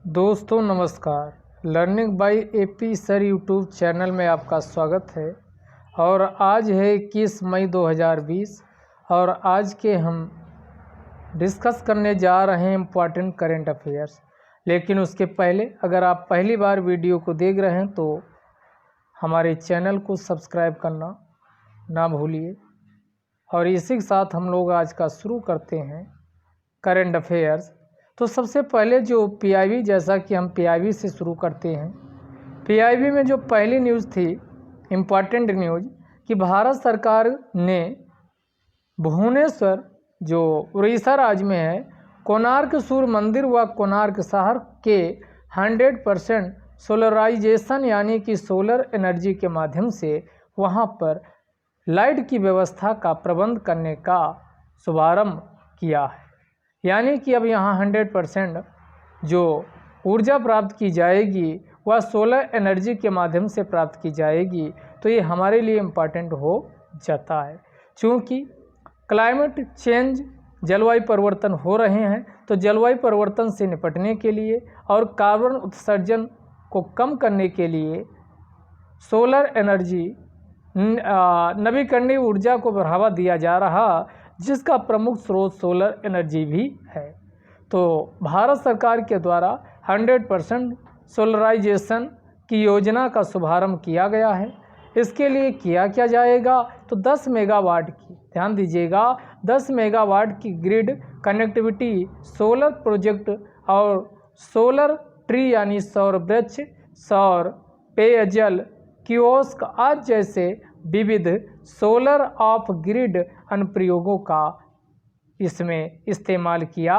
दोस्तों नमस्कार। Learning by AP sir YouTube channel में आपका स्वागत है। और आज है 21 मई 2020 और आज के हम डिस्कस करने जा रहे हैं इम्पॉर्टेंट करेंट अफेयर्स। लेकिन उसके पहले अगर आप पहली बार वीडियो को देख रहे हैं तो हमारे चैनल को सब्सक्राइब करना ना भूलिए। और इसी के साथ हम लोग आज का शुरू करते हैं करेंट अफेयर्स। तो सबसे पहले जो पीआईबी, जैसा कि हम पीआईबी से शुरू करते हैं। पीआईबी में जो पहली न्यूज़ थी, इम्पॉर्टेंट न्यूज़, कि भारत सरकार ने भुवनेश्वर जो उड़ीसा राज्य में है, कोणार्क सूर्य मंदिर व कोणार्क शहर के 100% सोलराइजेशन यानी कि सोलर एनर्जी के माध्यम से वहाँ पर लाइट की व्यवस्था का प्रबंध करने का शुभारंभ किया है। यानी कि अब यहाँ 100% जो ऊर्जा प्राप्त की जाएगी वह सोलर एनर्जी के माध्यम से प्राप्त की जाएगी। तो ये हमारे लिए इम्पॉर्टेंट हो जाता है, क्योंकि क्लाइमेट चेंज, जलवायु परिवर्तन हो रहे हैं। तो जलवायु परिवर्तन से निपटने के लिए और कार्बन उत्सर्जन को कम करने के लिए सोलर एनर्जी, नवीकरणीय ऊर्जा को बढ़ावा दिया जा रहा, जिसका प्रमुख स्रोत सोलर एनर्जी भी है। तो भारत सरकार के द्वारा 100% सोलराइजेशन की योजना का शुभारंभ किया गया है। इसके लिए किया क्या जाएगा, तो 10 मेगावाट की, ध्यान दीजिएगा, 10 मेगावाट की ग्रिड कनेक्टिविटी सोलर प्रोजेक्ट और सोलर ट्री यानी सौर वृक्ष, सौर पेयजल कियोस्क आज जैसे विविध सोलर ऑफ ग्रिड अनुप्रयोगों का इसमें इस्तेमाल किया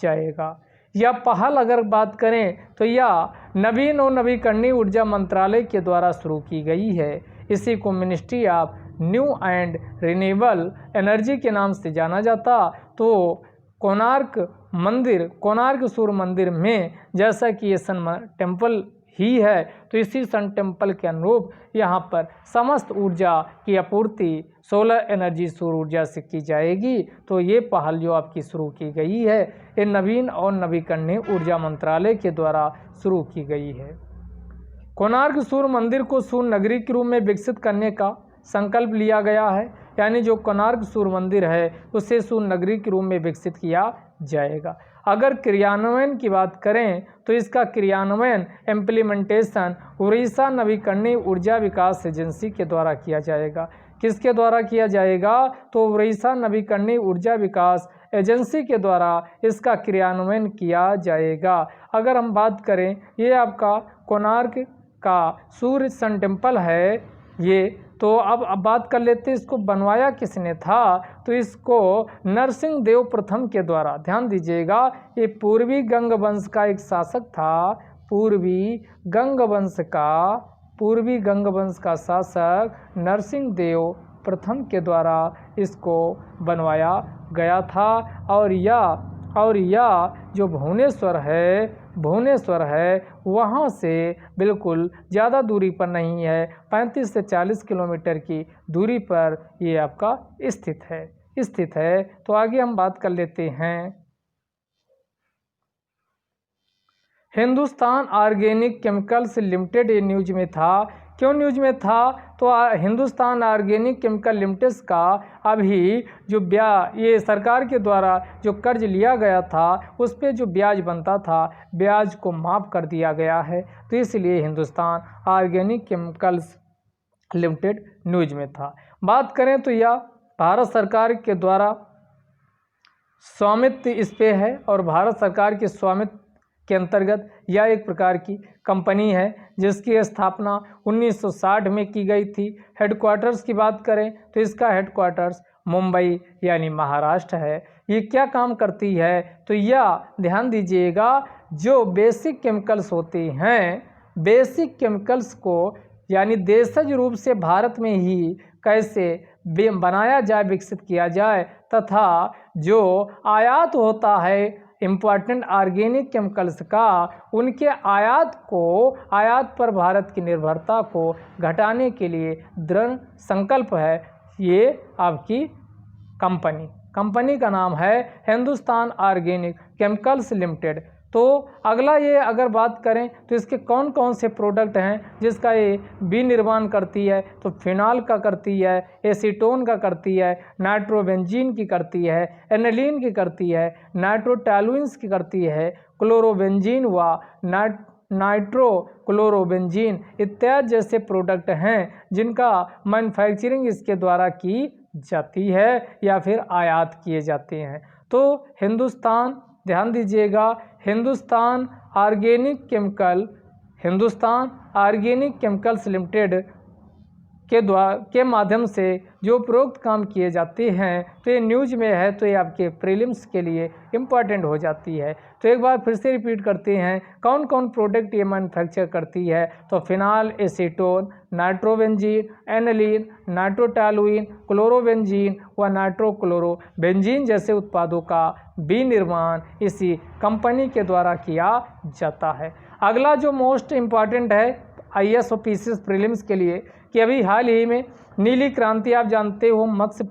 जाएगा। यह पहल अगर बात करें तो यह नवीन और नवीकरणीय ऊर्जा मंत्रालय के द्वारा शुरू की गई है। इसी को ministry of new and renewable energy के नाम से जाना जाता। तो कोणार्क मंदिर, कोणार्क सूर्य मंदिर में जैसा कि ये सन टेम्पल ही है, तो इसी सन टेम्पल के अनुरूप यहाँ पर समस्त ऊर्जा की आपूर्ति सोलर एनर्जी सौर ऊर्जा से की जाएगी। तो ये पहल जो आपकी शुरू की गई है, ये नवीन और नवीकरणीय ऊर्जा मंत्रालय के द्वारा शुरू की गई है। कोणार्क सूर्य मंदिर को सूर्य नगरी के रूप में विकसित करने का संकल्प लिया गया है। यानी जो कोणार्क सूर्य मंदिर है उसे सूर्य नगरी के रूप में विकसित किया जाएगा। अगर क्रियान्वयन की बात करें तो इसका क्रियान्वयन इम्प्लीमेंटेशन उड़ीसा नवीकरणीय ऊर्जा विकास एजेंसी के द्वारा किया जाएगा। किसके द्वारा किया जाएगा, तो उड़ीसा नवीकरणीय ऊर्जा विकास एजेंसी के द्वारा इसका क्रियान्वयन किया जाएगा। अगर हम बात करें, ये आपका कोणार्क का सूर्य सन टेम्पल है ये। तो अब बात कर लेते हैं इसको बनवाया किसने था, तो इसको नरसिंह देव प्रथम के द्वारा, ध्यान दीजिएगा, ये पूर्वी गंग वंश का एक शासक था। पूर्वी गंग वंश का शासक नरसिंह देव प्रथम के द्वारा इसको बनवाया गया था। और यह जो भुवनेश्वर है वहाँ से बिल्कुल ज़्यादा दूरी पर नहीं है, 35 से 40 किलोमीटर की दूरी पर ये आपका स्थित है। तो आगे हम बात कर लेते हैं हिंदुस्तान ऑर्गेनिक केमिकल्स लिमिटेड। ये न्यूज में था। क्यों न्यूज में था, तो हिंदुस्तान ऑर्गेनिक केमिकल लिमिटेड का अभी जो ये सरकार के द्वारा जो कर्ज लिया गया था उस पे जो ब्याज बनता था, ब्याज को माफ़ कर दिया गया है। तो इसलिए Hindustan organic chemicals limited news में था। बात करें तो यह भारत सरकार के द्वारा स्वामित्व इस पे है और भारत सरकार के स्वामित्व के अंतर्गत यह एक प्रकार की कंपनी है जिसकी स्थापना 1960 में की गई थी। हेडक्वार्टर्स की बात करें तो इसका हेडक्वार्टर्स मुंबई यानी महाराष्ट्र है। ये क्या काम करती है, तो यह ध्यान दीजिएगा, जो बेसिक केमिकल्स होते हैं, बेसिक केमिकल्स को यानी देशज रूप से भारत में ही कैसे बनाया जाए, विकसित किया जाए, तथा जो आयात होता है इम्पॉर्टेंट ऑर्गेनिक केमिकल्स का, उनके आयात पर भारत की निर्भरता को घटाने के लिए दृढ़ संकल्प है ये आपकी कंपनी का नाम है हिंदुस्तान ऑर्गेनिक केमिकल्स लिमिटेड। तो अगला ये अगर बात करें तो इसके कौन कौन से प्रोडक्ट हैं जिसका ये विनिर्माण करती है, तो फिनॉल का करती है, एसीटोन का करती है, नाइट्रोबेंजीन की करती है, एनिलीन की करती है, नाइट्रोटॉलुइंस की करती है, क्लोरोबेंजीन व नाइट्रोक्लोरोबेंजीन इत्यादि जैसे प्रोडक्ट हैं जिनका मैन्युफैक्चरिंग इसके द्वारा की जाती है या फिर आयात किए जाते हैं। तो हिंदुस्तान, ध्यान दीजिएगा, हिंदुस्तान ऑर्गेनिक केमिकल्स लिमिटेड के माध्यम से जो उपरोक्त काम किए जाते हैं, तो ये न्यूज में है तो ये आपके प्रीलिम्स के लिए इम्पॉर्टेंट हो जाती है। तो एक बार फिर से रिपीट करते हैं, कौन कौन प्रोडक्ट ये मैन्युफैक्चर करती है, तो phenol, acetone, nitrobenzene, aniline, nitrotoluene, chlorobenzene व नाइट्रोक्लोरोबेंजीन जैसे उत्पादों का विनिर्माण इसी कंपनी के द्वारा किया जाता है। अगला जो मोस्ट इम्पॉर्टेंट है IAS और PCS प्रीलिम्स के लिए, कि अभी हाल ही में नीली क्रांति, आप जानते हो मत्स्य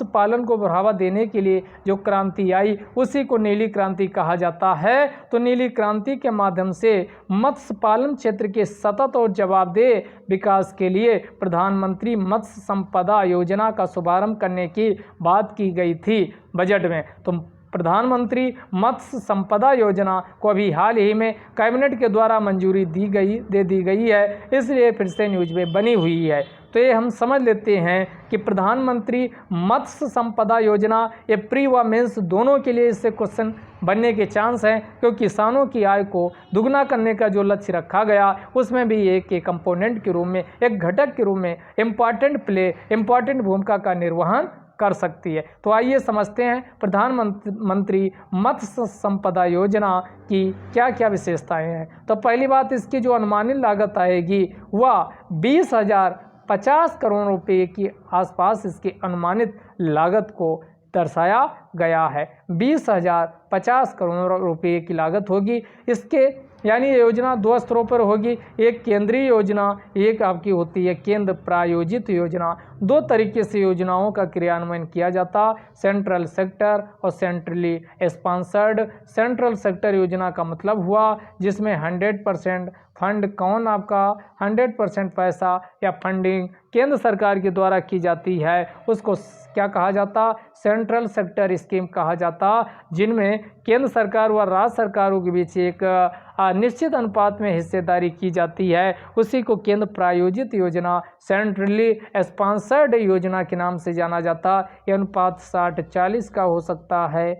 पालन को बढ़ावा देने के लिए जो क्रांति आई उसी को नीली क्रांति कहा जाता है। तो नीली क्रांति के माध्यम से मत्स्य पालन क्षेत्र के सतत और जवाबदेह विकास के लिए प्रधानमंत्री मत्स्य संपदा योजना का शुभारंभ करने की बात की गई थी बजट में। तो प्रधानमंत्री मत्स्य संपदा योजना को अभी हाल ही में कैबिनेट के द्वारा मंजूरी दे दी गई है, इसलिए फिर से न्यूज में बनी हुई है। तो ये हम समझ लेते हैं कि प्रधानमंत्री मत्स्य संपदा योजना, ये प्री व मेंस दोनों के लिए इससे क्वेश्चन बनने के चांस हैं, क्योंकि किसानों की आय को दुगना करने का जो लक्ष्य रखा गया उसमें भी एक कंपोनेंट के रूप में, एक घटक के रूप में इम्पॉर्टेंट भूमिका का निर्वहन कर सकती है। तो आइए समझते हैं प्रधानमंत्री मत्स्य संपदा योजना की क्या क्या विशेषताएं हैं। तो पहली बात, इसकी जो अनुमानित लागत आएगी वह 20,050 करोड़ रुपए के आसपास इसकी अनुमानित लागत को दर्शाया गया है। 20,050 करोड़ रुपए की लागत होगी इसके, यानी ये योजना दो स्तरों पर होगी, एक केंद्रीय योजना, एक आपकी होती है केंद्र प्रायोजित योजना। दो तरीके से योजनाओं का क्रियान्वयन किया जाता, सेंट्रल सेक्टर और सेंट्रली स्पॉन्सर्ड। सेंट्रल सेक्टर योजना का मतलब हुआ जिसमें 100% फंड कौन आपका 100% पैसा या फंडिंग केंद्र सरकार के द्वारा की जाती है, उसको क्या कहा जाता, सेंट्रल सेक्टर स्कीम कहा जाता, जिनमें केंद्र सरकार व राज्य सरकारों के बीच एक निश्चित अनुपात में हिस्सेदारी की जाती है, उसी को केंद्र प्रायोजित योजना, सेंट्रली स्पॉन्सर्ड योजना के नाम से जाना जाता। यह अनुपात 60-40 का हो सकता है,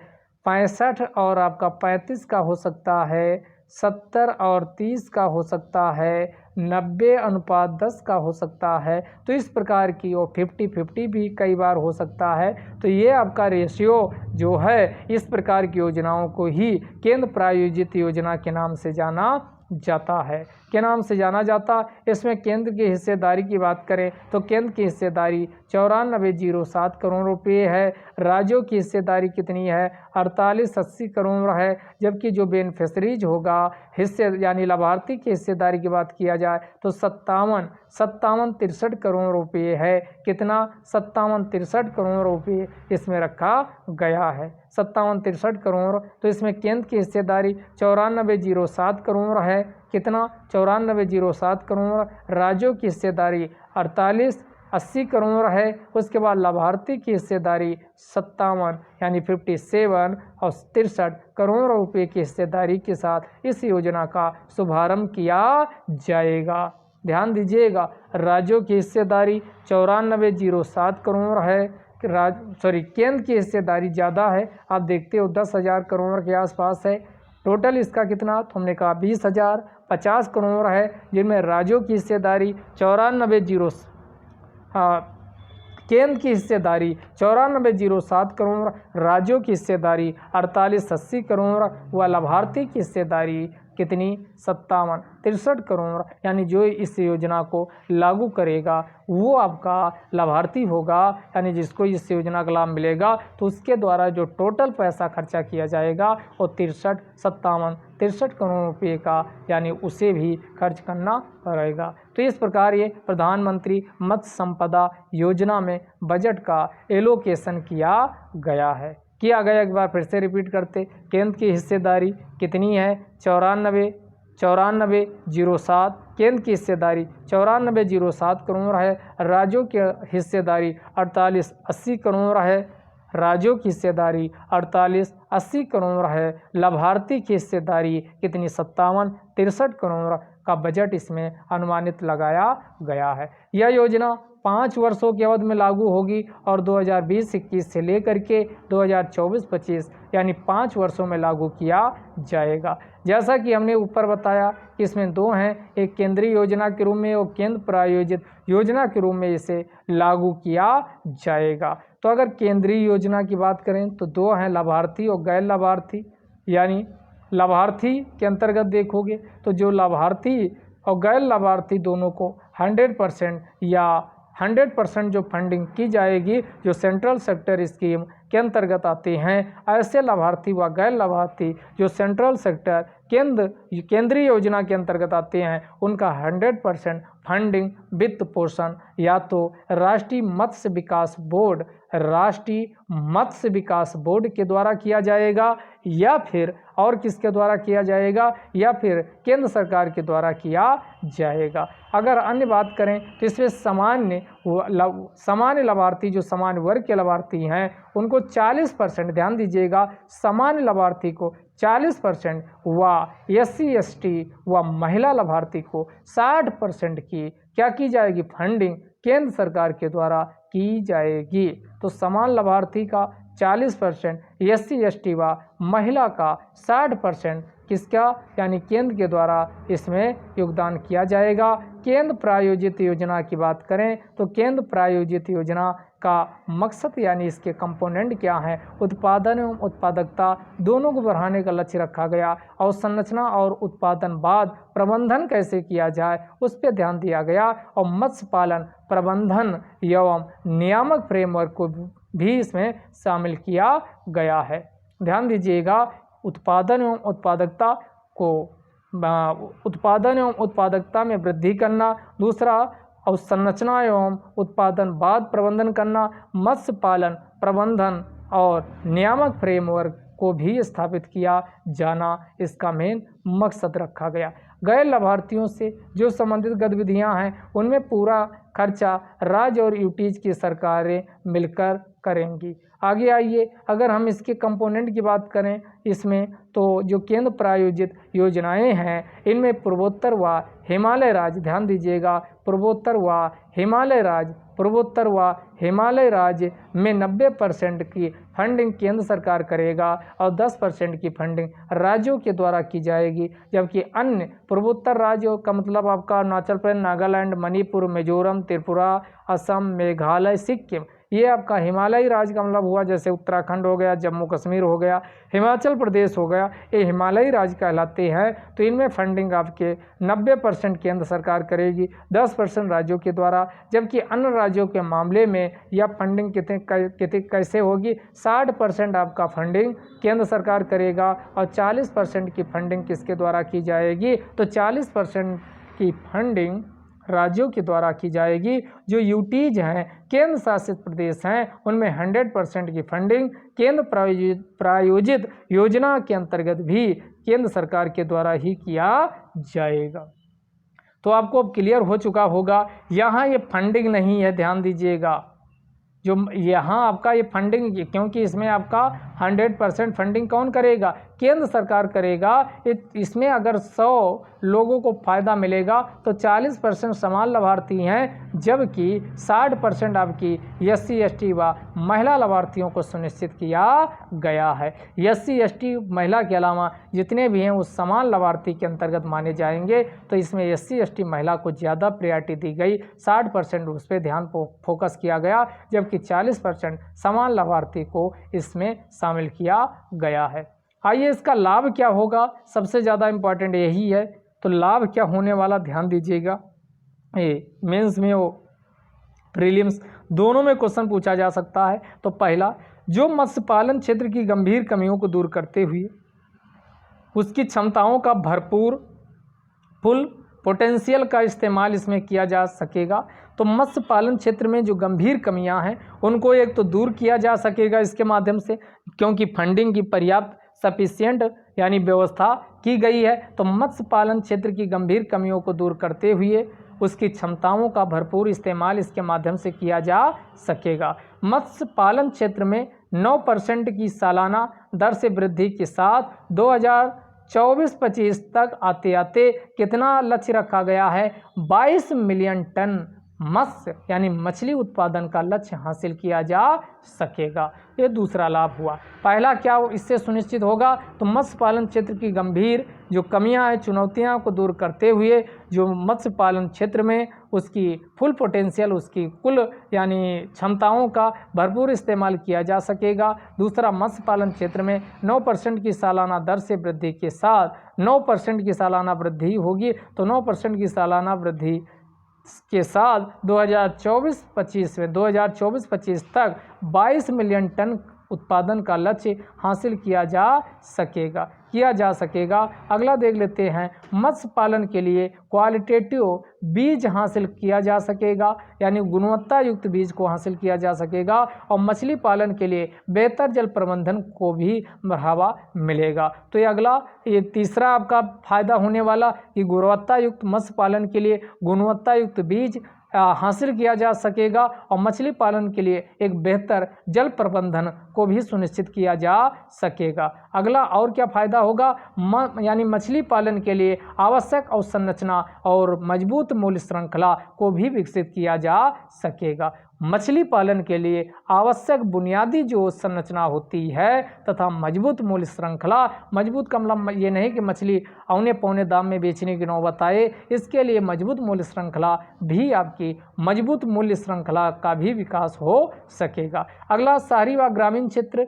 65 और आपका 35 का हो सकता है, 70 और 30 का हो सकता है, 90:10 का हो सकता है। तो इस प्रकार की और 50-50 भी कई बार हो सकता है। तो ये आपका रेशियो जो है, इस प्रकार की योजनाओं को ही केंद्र प्रायोजित योजना के नाम से जाना जाता है। के नाम से जाना जाता। इसमें केंद्र की हिस्सेदारी की बात करें तो केंद्र की हिस्सेदारी 94,07 करोड़ रुपये है। राज्यों की हिस्सेदारी कितनी है, 4880 करोड़ है। जबकि जो बेनिफिशरीज होगा हिस्से यानी लाभार्थी की हिस्सेदारी की बात किया जाए तो 57-63 करोड़ रुपये है। कितना, 57-63 करोड़ रुपये इसमें रखा गया है, 57-63 करोड़। तो इसमें केंद्र की हिस्सेदारी 94,07 करोड़ है। कितना, 94,07 करोड़। राज्यों की हिस्सेदारी 4880 करोड़ है। उसके बाद लाभार्थी की हिस्सेदारी 57 यानी 57 और 63 करोड़ रुपये की हिस्सेदारी के साथ इस योजना का शुभारंभ किया जाएगा। ध्यान दीजिएगा, राज्यों की हिस्सेदारी 94,07 करोड़ है। केंद्र की हिस्सेदारी ज़्यादा है, आप देखते हो 10,000 करोड़ के आसपास है। टोटल इसका कितना, तो हमने कहा 20,050 करोड़ है, जिनमें राज्यों की हिस्सेदारी 94,07 केंद्र की हिस्सेदारी 94,07 करोड़, राज्यों की हिस्सेदारी 4880 करोड़ व लाभार्थी की हिस्सेदारी कितनी, 57-63 करोड़। यानी जो इस योजना को लागू करेगा वो आपका लाभार्थी होगा, यानी जिसको इस योजना का लाभ मिलेगा तो उसके द्वारा जो टोटल पैसा खर्चा किया जाएगा वो 63 करोड़ रुपये का, यानी उसे भी खर्च करना पड़ेगा। तो इस प्रकार ये प्रधानमंत्री मत्स्य संपदा योजना में बजट का एलोकेशन किया गया है। किया गया। एक बार फिर से रिपीट करते, केंद्र की हिस्सेदारी कितनी है 94,07। केंद्र की हिस्सेदारी 94,07 करोड़ है। राज्यों की हिस्सेदारी 48,80 करोड़ है। राज्यों की हिस्सेदारी 48,80 करोड़ है। लाभार्थी की हिस्सेदारी कितनी 57,63 करोड़ का बजट इसमें अनुमानित लगाया गया है। यह योजना 5 वर्षों की अवधि में लागू होगी और 2020-21 से लेकर के 2024-25 यानी 5 वर्षों में लागू किया जाएगा। जैसा कि हमने ऊपर बताया कि इसमें 2 हैं, एक केंद्रीय योजना के रूप में और केंद्र प्रायोजित योजना के रूप में इसे लागू किया जाएगा। तो अगर केंद्रीय योजना की बात करें तो 2 हैं, लाभार्थी और गैर लाभार्थी। यानी लाभार्थी के अंतर्गत देखोगे तो जो लाभार्थी और गैर लाभार्थी दोनों को 100% या 100% जो फंडिंग की जाएगी, जो सेंट्रल सेक्टर स्कीम के अंतर्गत आते हैं, ऐसे लाभार्थी व गैर लाभार्थी जो सेंट्रल सेक्टर केंद्रीय योजना के अंतर्गत आते हैं, उनका 100% फंडिंग वित्त पोषण या तो राष्ट्रीय मत्स्य विकास बोर्ड के द्वारा किया जाएगा या फिर और किसके द्वारा किया जाएगा, या फिर केंद्र सरकार के द्वारा किया जाएगा। अगर अन्य बात करें तो इसमें सामान्य लाभार्थी जो सामान्य वर्ग के लाभार्थी हैं उनको 40%, ध्यान दीजिएगा, सामान्य लाभार्थी को 40% व SC/ST व महिला लाभार्थी को 60% की क्या की जाएगी, फंडिंग केंद्र सरकार के द्वारा की जाएगी। तो समान लाभार्थी का 40%, SC/ST व महिला का 60% किसका, यानी केंद्र के द्वारा इसमें योगदान किया जाएगा। केंद्र प्रायोजित योजना की बात करें तो केंद्र प्रायोजित योजना का मकसद यानी इसके कंपोनेंट क्या हैं, उत्पादन एवं उत्पादकता दोनों को बढ़ाने का लक्ष्य रखा गया और संरचना और उत्पादन बाद प्रबंधन कैसे किया जाए उस पर ध्यान दिया गया और मत्स्य पालन प्रबंधन एवं नियामक फ्रेमवर्क को भी इसमें शामिल किया गया है। ध्यान दीजिएगा, उत्पादन एवं उत्पादकता में वृद्धि करना, दूसरा अवसंरचना एवं उत्पादन बाद प्रबंधन करना, मत्स्य पालन प्रबंधन और नियामक फ्रेमवर्क को भी स्थापित किया जाना इसका मेन मकसद रखा गया। गैर लाभार्थियों से जो संबंधित गतिविधियां हैं उनमें पूरा खर्चा राज्य और यूटीज की सरकारें मिलकर करेंगी। आगे आइए, अगर हम इसके कंपोनेंट की बात करें इसमें तो जो केंद्र प्रायोजित योजनाएं हैं इनमें पूर्वोत्तर व हिमालय राज्य, ध्यान दीजिएगा, पूर्वोत्तर व हिमालय राज्य में 90% की फंडिंग केंद्र सरकार करेगा और 10% की फंडिंग राज्यों के द्वारा की जाएगी, जबकि अन्य पूर्वोत्तर राज्यों का मतलब आपका अरुणाचल प्रदेश, नागालैंड, मणिपुर, मिजोरम, त्रिपुरा, असम, मेघालय, सिक्किम, ये आपका हिमालयी राज्य का मतलब हुआ, जैसे उत्तराखंड हो गया, जम्मू कश्मीर हो गया, हिमाचल प्रदेश हो गया, ये हिमालयी राज्य कहलाते हैं। तो इनमें फंडिंग आपके 90% केंद्र सरकार करेगी, 10% राज्यों के द्वारा, जबकि अन्य राज्यों के मामले में यह फंडिंग कितने कैसे होगी, 60% आपका फंडिंग केंद्र सरकार करेगा और 40% की फंडिंग किसके द्वारा की जाएगी, तो 40% की फंडिंग राज्यों के द्वारा की जाएगी। जो यूटीज हैं, केंद्र शासित प्रदेश हैं, उनमें 100% की फंडिंग केंद्र प्रायोजित योजना के अंतर्गत भी केंद्र सरकार के द्वारा ही किया जाएगा। तो आपको अब क्लियर हो चुका होगा, यहाँ ये फंडिंग नहीं है, ध्यान दीजिएगा, जो यहाँ आपका ये फंडिंग, क्योंकि इसमें आपका 100% फंडिंग कौन करेगा, केंद्र सरकार करेगा। इसमें अगर 100 लोगों को फ़ायदा मिलेगा तो 40% समान लाभार्थी हैं, जबकि 60% आपकी SC/ST व महिला लाभार्थियों को सुनिश्चित किया गया है। SC/ST महिला के अलावा जितने भी हैं वो समान लाभार्थी के अंतर्गत माने जाएंगे। तो इसमें SC/ST महिला को ज़्यादा प्रायोरिटी दी गई, 60% उस पर ध्यान फोकस किया गया, जबकि 40% समान लाभार्थी को इसमें शामिल किया गया है। आइए इसका लाभ क्या होगा, सबसे ज़्यादा इम्पॉर्टेंट यही है। तो लाभ क्या होने वाला, ध्यान दीजिएगा, ये मेंस में हो प्रीलिम्स दोनों में क्वेश्चन पूछा जा सकता है। तो पहला, जो मत्स्य पालन क्षेत्र की गंभीर कमियों को दूर करते हुए उसकी क्षमताओं का भरपूर पोटेंशियल का इस्तेमाल इसमें किया जा सकेगा। तो मत्स्य पालन क्षेत्र में जो गंभीर कमियां हैं उनको एक तो दूर किया जा सकेगा इसके माध्यम से, क्योंकि फंडिंग की पर्याप्त सफिशिएंट यानी व्यवस्था की गई है। तो मत्स्य पालन क्षेत्र की गंभीर कमियों को दूर करते हुए उसकी क्षमताओं का भरपूर इस्तेमाल इसके माध्यम से किया जा सकेगा। मत्स्य पालन क्षेत्र में 9% की सालाना दर से वृद्धि के साथ 2024-25 तक आते आते कितना लक्ष्य रखा गया है, 22 मिलियन टन मत्स्य यानी मछली उत्पादन का लक्ष्य हासिल किया जा सकेगा। ये दूसरा लाभ हुआ। पहला क्या इससे सुनिश्चित होगा, तो मत्स्य पालन क्षेत्र की गंभीर जो कमियां हैं, चुनौतियां को दूर करते हुए जो मत्स्य पालन क्षेत्र में उसकी फुल पोटेंशियल, उसकी कुल यानी क्षमताओं का भरपूर इस्तेमाल किया जा सकेगा। दूसरा, मत्स्य पालन क्षेत्र में 9% की सालाना दर से वृद्धि के साथ 9% की सालाना वृद्धि होगी। तो 9% की सालाना वृद्धि के साथ 2024-25 तक 22 मिलियन टन उत्पादन का लक्ष्य हासिल किया जा सकेगा। अगला देख लेते हैं, मत्स्य पालन के लिए क्वालिटेटिव बीज हासिल किया जा सकेगा, यानी गुणवत्ता युक्त बीज को हासिल किया जा सकेगा। और मछली पालन के लिए बेहतर जल प्रबंधन को भी बढ़ावा मिलेगा। तो ये तीसरा आपका फायदा होने वाला कि गुणवत्ता युक्त मत्स्य पालन के लिए गुणवत्ता युक्त बीज हासिल किया जा सकेगा और मछली पालन के लिए एक बेहतर जल प्रबंधन को भी सुनिश्चित किया जा सकेगा। अगला और क्या फ़ायदा होगा, यानी मछली पालन के लिए आवश्यक अवसंरचना और मजबूत मूल्य श्रृंखला को भी विकसित किया जा सकेगा। मछली पालन के लिए आवश्यक बुनियादी जो संरचना होती है तथा मजबूत मूल्य श्रृंखला, मजबूत का मतलब ये नहीं कि मछली औने पौने दाम में बेचने की नौबत आए, इसके लिए मजबूत मूल्य श्रृंखला भी आपकी मजबूत मूल्य श्रृंखला का भी विकास हो सकेगा। अगला, शहरी व ग्रामीण क्षेत्र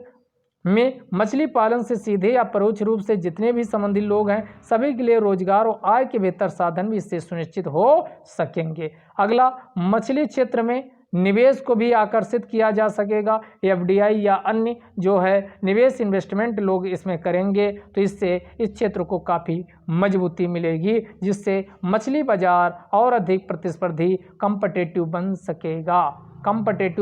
में मछली पालन से सीधे या परोक्ष रूप से जितने भी संबंधित लोग हैं सभी के लिए रोजगार और आय के बेहतर साधन भी इससे सुनिश्चित हो सकेंगे। अगला, मछली क्षेत्र में निवेश को भी आकर्षित किया जा सकेगा। एफडीआई या अन्य जो है निवेश इन्वेस्टमेंट लोग इसमें करेंगे तो इससे इस क्षेत्र को काफ़ी मजबूती मिलेगी, जिससे मछली बाजार और अधिक प्रतिस्पर्धी कॉम्पिटिटिव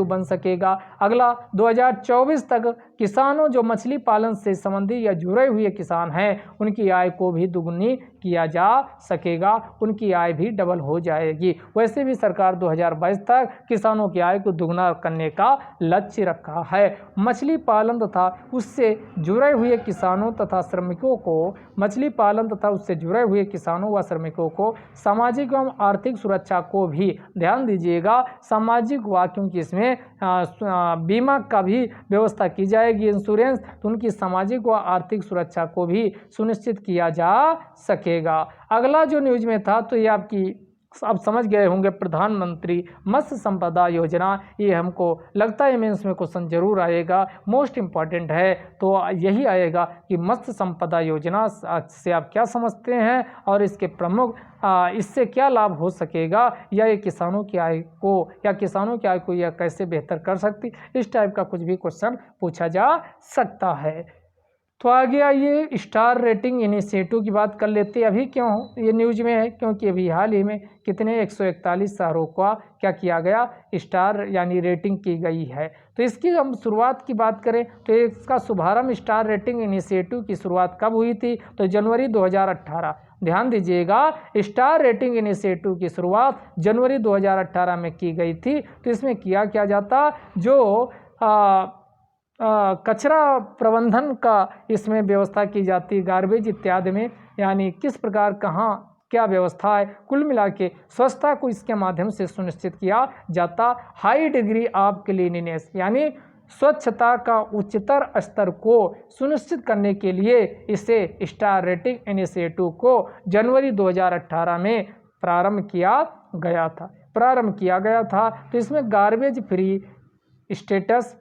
बन सकेगा। अगला, 2024 तक किसानों जो मछली पालन से संबंधित या जुड़े हुए किसान हैं उनकी आय को भी दुगुनी किया जा सकेगा, उनकी आय भी डबल हो जाएगी। वैसे भी सरकार 2022 तक किसानों की आय को दुगना करने का लक्ष्य रखा है। मछली पालन तथा उससे जुड़े हुए किसानों तथा श्रमिकों को सामाजिक एवं आर्थिक सुरक्षा को भी ध्यान दीजिएगा। सामाजिक क्योंकि इसमें बीमा का भी व्यवस्था की जाएगी, इंश्योरेंस, तो उनकी सामाजिक व आर्थिक सुरक्षा को भी सुनिश्चित किया जा सकेगा। अगला जो न्यूज में था तो ये आपकी आप समझ गए होंगे, प्रधानमंत्री मत्स्य संपदा योजना। ये हमको लगता है मेंस में क्वेश्चन जरूर आएगा, मोस्ट इम्पॉर्टेंट है। तो यही आएगा कि मत्स्य संपदा योजना से आप क्या समझते हैं और इसके प्रमुख इससे क्या लाभ हो सकेगा, या ये किसानों की आय को यह कैसे बेहतर कर सकती, इस टाइप का कुछ भी क्वेश्चन पूछा जा सकता है। तो आगे आइए स्टार रेटिंग इनिशिएटिव की बात कर लेते हैं। अभी क्यों ये न्यूज में है, क्योंकि अभी हाल ही में कितने 141 शहरों का क्या किया गया, स्टार यानी रेटिंग की गई है। तो इसकी हम शुरुआत की बात करें तो इसका शुभारंभ स्टार रेटिंग इनिशिएटिव की शुरुआत कब हुई थी, तो जनवरी 2018। ध्यान दीजिएगा, स्टार रेटिंग इनिशिएटिव की शुरुआत जनवरी 2018 में की गई थी। तो इसमें किया क्या जाता, जो कचरा प्रबंधन का इसमें व्यवस्था की जाती, गार्बेज इत्यादि में, यानी किस प्रकार कहाँ क्या व्यवस्था है, कुल मिला के स्वच्छता को इसके माध्यम से सुनिश्चित किया जाता। हाई डिग्री ऑफ क्लीनिनेस यानी स्वच्छता का उच्चतर स्तर को सुनिश्चित करने के लिए इसे स्टार रेटिंग इनिशिएटिव को जनवरी 2018 में प्रारंभ किया गया था। तो इसमें गार्बेज फ्री स्टेटस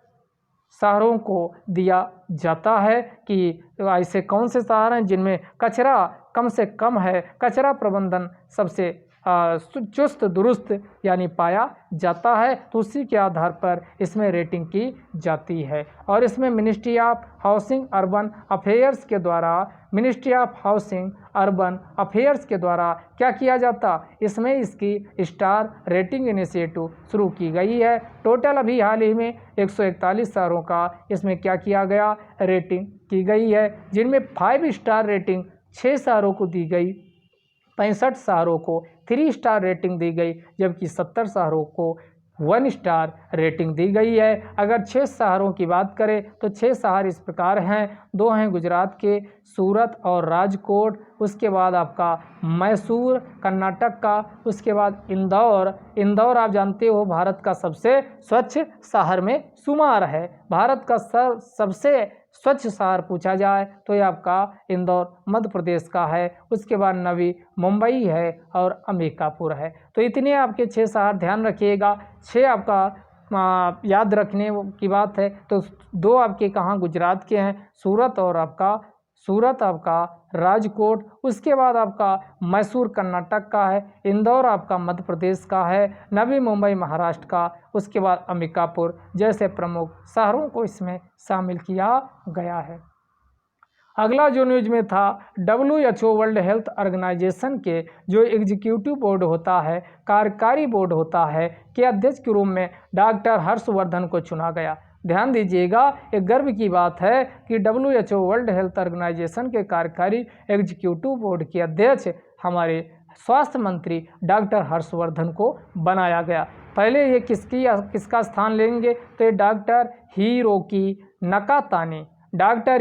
शहरों को दिया जाता है कि ऐसे कौन से शहर हैं जिनमें कचरा कम से कम है, कचरा प्रबंधन सबसे चुस्त दुरुस्त यानी पाया जाता है, तो उसी के आधार पर इसमें रेटिंग की जाती है। और इसमें ministry of housing urban affairs के द्वारा क्या किया जाता, इसमें इसकी स्टार रेटिंग इनिशिएटिव शुरू की गई है। टोटल अभी हाल ही में 141 शहरों का इसमें क्या किया गया, रेटिंग की गई है, जिनमें 5 स्टार रेटिंग 6 शहरों को दी गई, 65 शहरों को 3 स्टार रेटिंग दी गई, जबकि 70 शहरों को 1 स्टार रेटिंग दी गई है। अगर 6 शहरों की बात करें तो 6 शहर इस प्रकार हैं, 2 हैं गुजरात के सूरत और राजकोट, उसके बाद आपका मैसूर कर्नाटक का, उसके बाद इंदौर आप जानते हो भारत का सबसे स्वच्छ शहर में शुमार है। भारत का सबसे स्वच्छ शहर पूछा जाए तो ये आपका इंदौर मध्य प्रदेश का है। उसके बाद नवी मुंबई है और अंबिकापुर है। तो इतने आपके 6 शहर ध्यान रखिएगा। 6 आपका याद रखने की बात है तो 2 आपके कहाँ गुजरात के हैं, सूरत आपका राजकोट, उसके बाद आपका मैसूर कर्नाटक का है, इंदौर आपका मध्य प्रदेश का है, नवी मुंबई महाराष्ट्र का, उसके बाद अंबिकापुर जैसे प्रमुख शहरों को इसमें शामिल किया गया है। अगला जो न्यूज में था, WHO वर्ल्ड हेल्थ ऑर्गेनाइजेशन के जो एग्जीक्यूटिव बोर्ड होता है, कार्यकारी बोर्ड होता है, के अध्यक्ष के रूप में डॉक्टर हर्षवर्धन को चुना गया। ध्यान दीजिएगा, एक गर्व की बात है कि WHO वर्ल्ड हेल्थ ऑर्गेनाइजेशन के कार्यकारी एग्जीक्यूटिव बोर्ड के अध्यक्ष हमारे स्वास्थ्य मंत्री डॉक्टर हर्षवर्धन को बनाया गया। पहले ये किसका स्थान लेंगे, तो ये डॉक्टर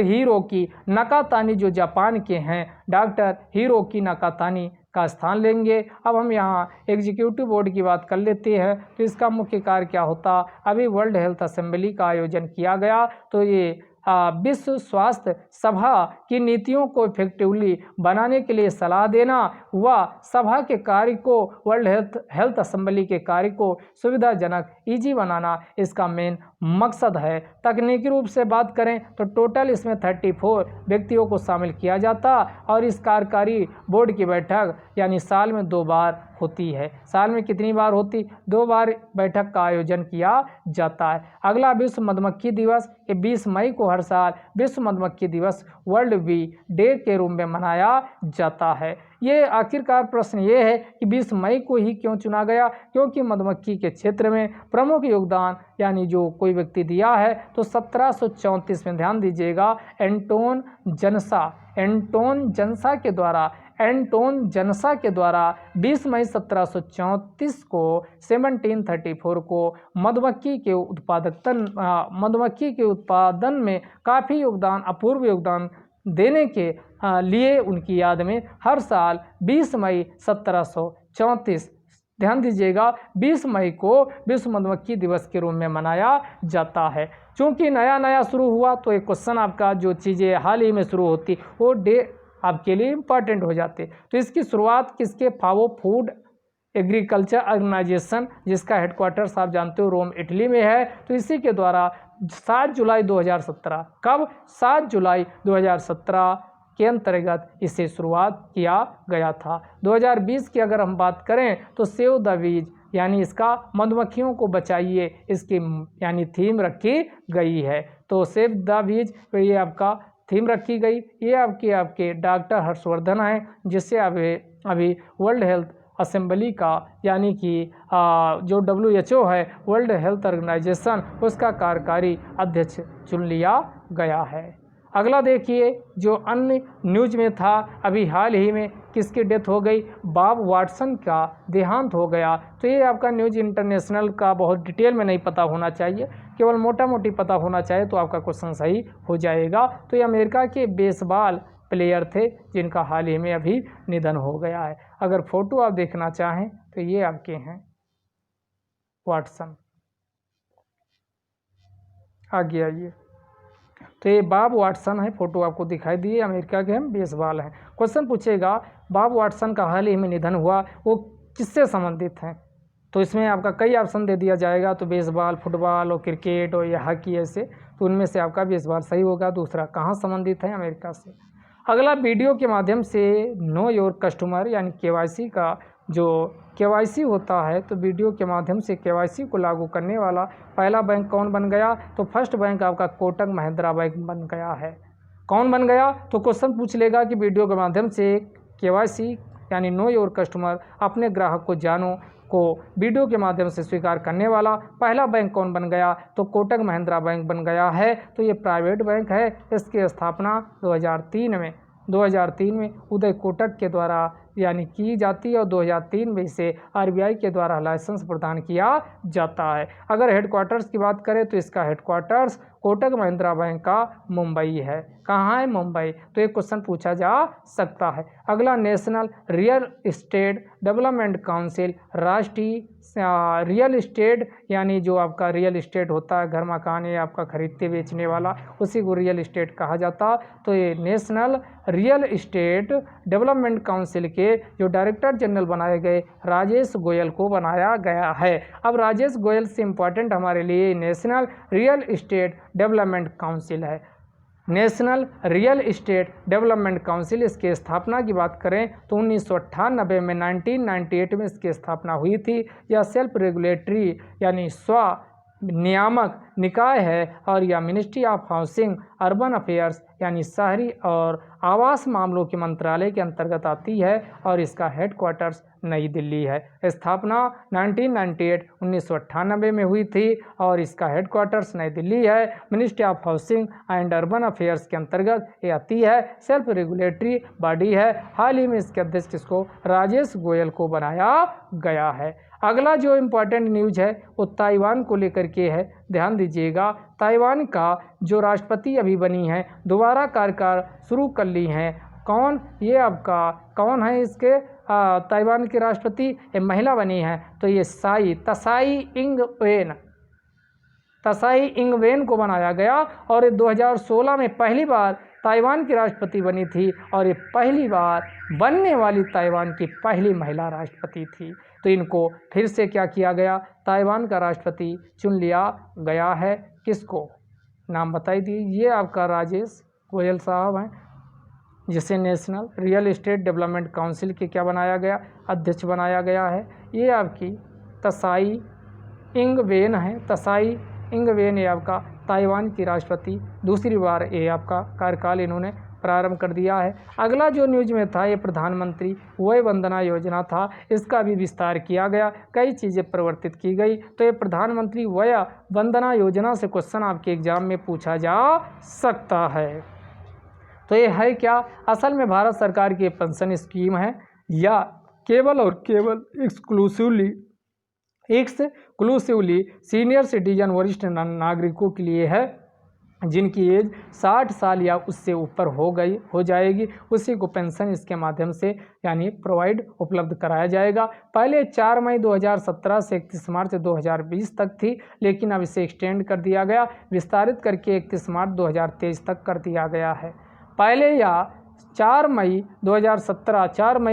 हिरोकी नाकातानी जो जापान के हैं, डॉक्टर हिरोकी नाकातानी का स्थान लेंगे। अब हम यहाँ एग्जीक्यूटिव बोर्ड की बात कर लेते हैं, तो इसका मुख्य कार्य क्या होता। अभी वर्ल्ड हेल्थ असेंबली का आयोजन किया गया, तो ये विश्व स्वास्थ्य सभा की नीतियों को इफेक्टिवली बनाने के लिए सलाह देना व सभा के कार्य को, वर्ल्ड हेल्थ असेंबली के कार्य को सुविधाजनक ईजी बनाना इसका मेन मकसद है। तकनीकी रूप से बात करें तो टोटल इसमें 34 व्यक्तियों को शामिल किया जाता और इस कार्यकारी बोर्ड की बैठक यानी साल में 2 बार होती है। साल में कितनी बार होती, 2 बार बैठक का आयोजन किया जाता है। अगला विश्व मधुमक्खी दिवस, ये 20 मई को हर साल विश्व मधुमक्खी दिवस वर्ल्ड बी डे के रूप में मनाया जाता है। ये आखिरकार प्रश्न ये है कि 20 मई को ही क्यों चुना गया, क्योंकि मधुमक्खी के क्षेत्र में प्रमुख योगदान यानी जो कोई व्यक्ति दिया है तो 1734 में, ध्यान दीजिएगा, एंटोन जनसा के द्वारा 20 मई 1734 को 1734 को मधुमक्खी के उत्पादन में काफ़ी अपूर्व योगदान देने के लिए उनकी याद में हर साल 20 मई 1734, ध्यान दीजिएगा, 20 मई को विश्व मधुमक्खी दिवस के रूप में मनाया जाता है। चूँकि नया शुरू हुआ तो एक क्वेश्चन आपका जो चीज़ें हाल ही में शुरू होती वो डे आपके लिए इम्पॉर्टेंट हो जाते। तो इसकी शुरुआत किसके, फाओ फूड एग्रीकल्चर ऑर्गेनाइजेशन, जिसका हेडक्वार्टर्स आप जानते हो रोम इटली में है, तो इसी के द्वारा 7 जुलाई 2017, कब, 7 जुलाई 2017 के अंतर्गत इसे शुरुआत किया गया था। 2020 की अगर हम बात करें तो सेव द बीज यानी इसका मधुमक्खियों को बचाइए इसकी यानी थीम रखी गई है। तो सेव द बीज तो ये आपका थीम रखी गई। ये आपके डॉक्टर हर्षवर्धन हैं, जिससे अभी वर्ल्ड हेल्थ असेंबली का यानी कि जो WHO है वर्ल्ड हेल्थ ऑर्गेनाइजेशन, उसका कार्यकारी अध्यक्ष चुन लिया गया है। अगला देखिए जो अन्य न्यूज में था, अभी हाल ही में किसकी डेथ हो गई, बॉब वाटसन का देहांत हो गया। तो ये आपका न्यूज इंटरनेशनल का बहुत डिटेल में नहीं पता होना चाहिए, केवल मोटा मोटी पता होना चाहिए तो आपका क्वेश्चन सही हो जाएगा। तो ये अमेरिका के बेसबॉल प्लेयर थे जिनका हाल ही में अभी निधन हो गया है। अगर फोटो आप देखना चाहें तो ये आपके हैं वाटसन, आगे आइए। तो ये बॉब वाटसन है, फोटो आपको दिखाई दी, अमेरिका के हम बेसबॉल हैं। क्वेश्चन पूछेगा बॉब वाटसन का हाल ही में निधन हुआ, वो किससे संबंधित हैं, तो इसमें आपका कई ऑप्शन दे दिया जाएगा। तो बेसबॉल, फुटबॉल और क्रिकेट और या हॉकी ऐसे, तो उनमें से आपका बेसबॉल सही होगा। दूसरा कहाँ संबंधित है, अमेरिका से। अगला वीडियो के माध्यम से नो योर कस्टमर यानी KYC का जो केवाईसी होता है, तो वीडियो के माध्यम से केवाईसी को लागू करने वाला पहला बैंक कौन बन गया? तो फर्स्ट बैंक आपका कोटक महिंद्रा बैंक बन गया है। कौन बन गया? तो क्वेश्चन पूछ लेगा कि वीडियो के माध्यम से केवाईसी यानी नो योर कस्टमर, अपने ग्राहक को जानो को वीडियो के माध्यम से स्वीकार करने वाला पहला बैंक कौन बन गया? तो कोटक महिंद्रा बैंक बन गया है। तो ये प्राइवेट बैंक है। इसकी स्थापना 2003 में उदय कोटक के द्वारा यानी की जाती है और 2003 में इसे आरबीआई के द्वारा लाइसेंस प्रदान किया जाता है। अगर हेडक्वार्टर्स की बात करें तो इसका हेडक्वार्टर्स कोटक महिंद्रा बैंक का मुंबई है। कहाँ है? मुंबई। तो एक क्वेश्चन पूछा जा सकता है। अगला, national Real Estate Development council, राष्ट्रीय रियल एस्टेट यानी जो आपका रियल एस्टेट होता है, घर मकान या आपका खरीदते बेचने वाला, उसी को रियल एस्टेट कहा जाता। तो ये national Real Estate Development council के जो डायरेक्टर जनरल बनाए गए राजेश गोयल को बनाया गया है। अब राजेश गोयल से इम्पॉर्टेंट हमारे लिए National Real Estate Development Council है। National Real Estate Development Council, इसकी स्थापना की बात करें तो 1998 में 1998 में इसकी स्थापना हुई थी। यह सेल्फ रेगुलेटरी यानी स्व नियामक निकाय है और यह ministry of housing urban affairs यानी शहरी और आवास मामलों के मंत्रालय के अंतर्गत आती है और इसका हेडक्वार्टर्स नई दिल्ली है। स्थापना 1998 में हुई थी और इसका हेडक्वार्टर्स नई दिल्ली है। Ministry of housing and urban affairs के अंतर्गत ये आती है। सेल्फ रेगुलेटरी बॉडी है। हाल ही में इसके अध्यक्ष किसको? राजेश गोयल को बनाया गया है। अगला जो इम्पोर्टेंट न्यूज है वो ताइवान को लेकर के है। ध्यान दीजिएगा, ताइवान का जो राष्ट्रपति अभी बनी है, दोबारा कार्यकाल शुरू कर ली हैं। कौन? ये आपका कौन है इसके ताइवान के राष्ट्रपति? ये महिला बनी है। तो ये तसाई इंग वेन को बनाया गया और ये 2016 में पहली बार ताइवान की राष्ट्रपति बनी थी और ये पहली बार बनने वाली ताइवान की पहली महिला राष्ट्रपति थी। तो इनको फिर से क्या किया गया? ताइवान का राष्ट्रपति चुन लिया गया है। किसको? नाम बताई दी। ये आपका राजेश गोयल साहब हैं, जिसे national Real Estate Development council के क्या बनाया गया? अध्यक्ष बनाया गया है। ये आपकी तसाई इंग वेन है। तसाई इंग वेन ये आपका ताइवान की राष्ट्रपति दूसरी बार ये आपका कार्यकाल इन्होंने प्रारंभ कर दिया है। अगला जो न्यूज में था ये प्रधानमंत्री वय वंदना योजना था। इसका भी विस्तार किया गया, कई चीज़ें परिवर्तित की गई। तो ये प्रधानमंत्री वय वंदना योजना से क्वेश्चन आपके एग्जाम में पूछा जा सकता है। तो ये है क्या? असल में भारत सरकार की पेंशन स्कीम है या केवल और केवल एक्सक्लूसिवली सीनियर सिटीजन वरिष्ठ नागरिकों के लिए है, जिनकी एज 60 साल या उससे ऊपर हो जाएगी, उसी को पेंशन इसके माध्यम से यानी प्रोवाइड उपलब्ध कराया जाएगा। पहले 4 मई 2017 से 31 मार्च 2020 तक थी, लेकिन अब इसे एक्सटेंड कर दिया गया, विस्तारित करके 31 मार्च 2023 तक कर दिया गया है। पहले या 4 मई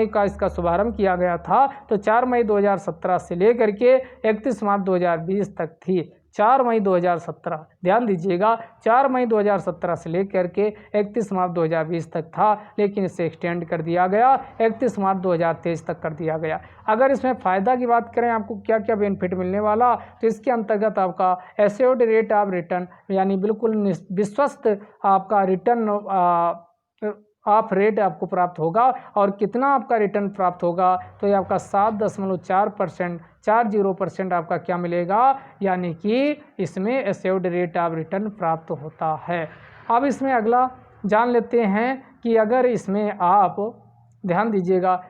का इसका शुभारंभ किया गया था। तो 4 मई 2017 से लेकर के 31 मार्च 2020 तक थी। 4 मई 2017, ध्यान दीजिएगा, 4 मई 2017 से लेकर के 31 मार्च 2020 तक था, लेकिन इसे एक्सटेंड कर दिया गया, 31 मार्च 2023 तक कर दिया गया। अगर इसमें फ़ायदा की बात करें, आपको क्या क्या बेनिफिट मिलने वाला, तो इसके अंतर्गत आपका एश्योर्ड रेट ऑफ रिटर्न यानी बिल्कुल विश्वस्त आपका रिटर्न ऑफ रेट आपको प्राप्त होगा। और कितना आपका रिटर्न प्राप्त होगा? तो ये आपका 7.40% आपका क्या मिलेगा, यानी कि इसमें एश्योर्ड रेट ऑफ रिटर्न प्राप्त होता है। अब इसमें अगला जान लेते हैं कि अगर इसमें आप ध्यान दीजिएगा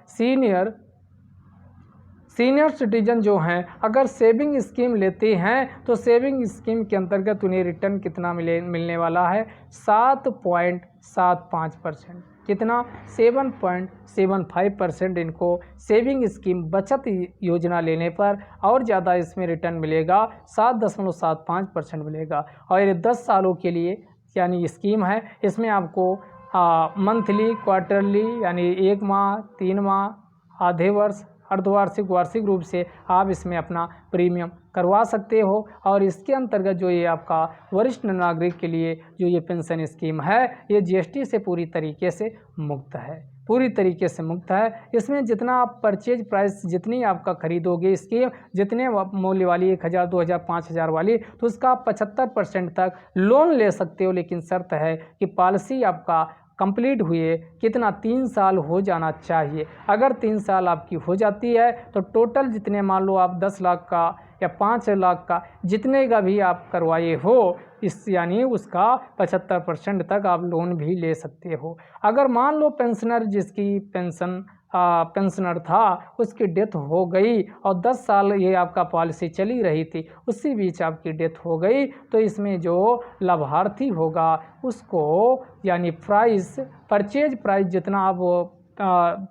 सीनियर सिटीजन जो हैं अगर सेविंग स्कीम लेते हैं तो सेविंग स्कीम के अंतर्गत उन्हें रिटर्न कितना मिलने वाला है? 7.75%। कितना? 7.75% इनको सेविंग स्कीम बचत योजना लेने पर और ज़्यादा इसमें रिटर्न मिलेगा, 7.75% मिलेगा। और ये 10 सालों के लिए यानी स्कीम है। इसमें आपको मंथली, क्वार्टरली यानी 1 माह, 3 माह, आधे वर्ष, अर्धवार्षिक, वार्षिक रूप से आप इसमें अपना प्रीमियम करवा सकते हो। और इसके अंतर्गत जो ये आपका वरिष्ठ नागरिक के लिए जो ये पेंशन स्कीम है, ये जीएसटी से पूरी तरीके से मुक्त है, पूरी तरीके से मुक्त है। इसमें जितना आप परचेज प्राइस जितनी आपका खरीदोगे इसकी जितने मूल्य वाली 1000, 2000, 5000 वाली, तो उसका आप 75% तक लोन ले सकते हो। लेकिन शर्त है कि पॉलिसी आपका कंप्लीट हुए कितना 3 साल हो जाना चाहिए। अगर 3 साल आपकी हो जाती है तो टोटल जितने मान लो आप 10 लाख का या 5 लाख का जितने का भी आप करवाए हो इस यानी उसका 75% तक आप लोन भी ले सकते हो। अगर मान लो पेंशनर जिसकी पेंशनर था उसकी डेथ हो गई और 10 साल ये आपका पॉलिसी चली रही थी, उसी बीच आपकी डेथ हो गई, तो इसमें जो लाभार्थी होगा उसको यानी परचेज प्राइस जितना आप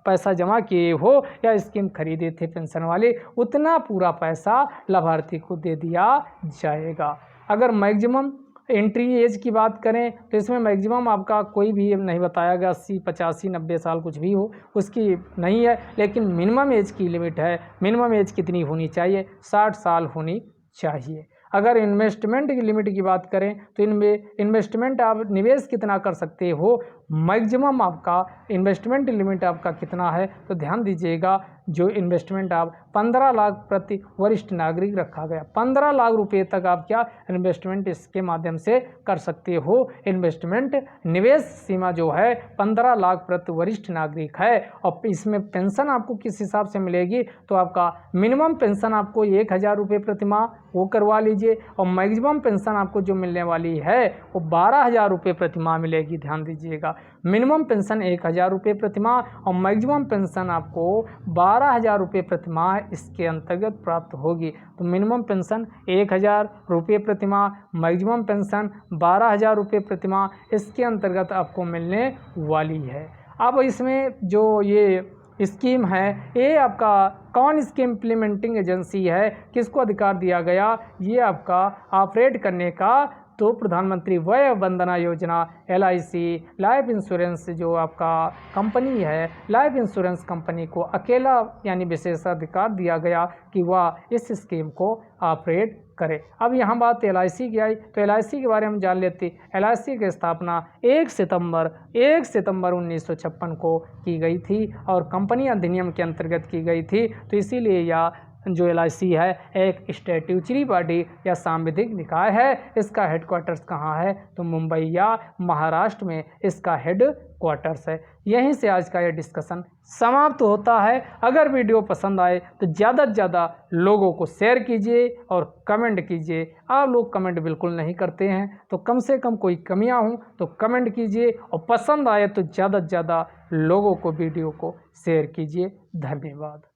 पैसा जमा किए हो या स्कीम खरीदे थे पेंशन वाले, उतना पूरा पैसा लाभार्थी को दे दिया जाएगा। अगर मैक्सिमम एंट्री एज की बात करें तो इसमें मैक्सिमम आपका कोई भी नहीं बताया गया, 80, 85, 90 साल कुछ भी हो उसकी नहीं है। लेकिन मिनिमम एज की लिमिट है। मिनिमम एज कितनी होनी चाहिए? 60 साल होनी चाहिए। अगर इन्वेस्टमेंट की लिमिट की बात करें तो इनमें इन्वेस्टमेंट आप निवेश कितना कर सकते हो, मैक्सिमम आपका इन्वेस्टमेंट लिमिट आपका कितना है, तो ध्यान दीजिएगा जो इन्वेस्टमेंट आप 15 लाख प्रति वरिष्ठ नागरिक रखा गया। 15 लाख रुपए तक आप क्या इन्वेस्टमेंट इसके माध्यम से कर सकते हो। इन्वेस्टमेंट निवेश सीमा जो है 15 लाख प्रति वरिष्ठ नागरिक है। और इसमें पेंशन आपको किस हिसाब से मिलेगी, तो आपका मिनिमम पेंशन आपको 1000 रुपये प्रति माह वो करवा लीजिए और मैक्सिमम पेंशन आपको जो मिलने वाली है वो 12,000 रुपये प्रति माह मिलेगी। ध्यान दीजिएगा, मिनिमम पेंशन 1000 रुपये प्रति माह और मैक्सिमम पेंशन आपको 12,000 रुपये प्रति माह इसके अंतर्गत प्राप्त होगी। तो मिनिमम पेंशन 1000 रुपये प्रति माह, मैक्सिमम पेंशन 12,000 रुपये प्रति माह इसके अंतर्गत आपको मिलने वाली है। अब इसमें जो ये स्कीम है ये आपका कौन स्कीम इम्प्लीमेंटिंग एजेंसी है, किसको अधिकार दिया गया ये आपका ऑपरेट करने का, तो प्रधानमंत्री वय Vandana Yojana LIC life insurance जो आपका कंपनी है, लाइफ इंश्योरेंस कंपनी को अकेला यानी विशेषाधिकार दिया गया कि वह इस स्कीम को ऑपरेट करे। अब यहाँ बात LIC की आई तो LIC के बारे में जान लेते। LIC की स्थापना 1 सितंबर 1956 को की गई थी और कंपनी अधिनियम के अंतर्गत की गई थी। तो इसीलिए यह जो LIC है एक स्टैट्यूटरी बॉडी या सांविधिक निकाय है। इसका हेडक्वार्टर्स कहाँ है, तो मुंबई या महाराष्ट्र में इसका हेड क्वार्टर्स है। यहीं से आज का यह डिस्कशन समाप्त होता है। अगर वीडियो पसंद आए तो ज़्यादा से ज़्यादा लोगों को शेयर कीजिए और कमेंट कीजिए। आप लोग कमेंट बिल्कुल नहीं करते हैं, तो कम से कम कोई कमियां हों तो कमेंट कीजिए और पसंद आए तो ज़्यादा से ज़्यादा लोगों को वीडियो को शेयर कीजिए। धन्यवाद।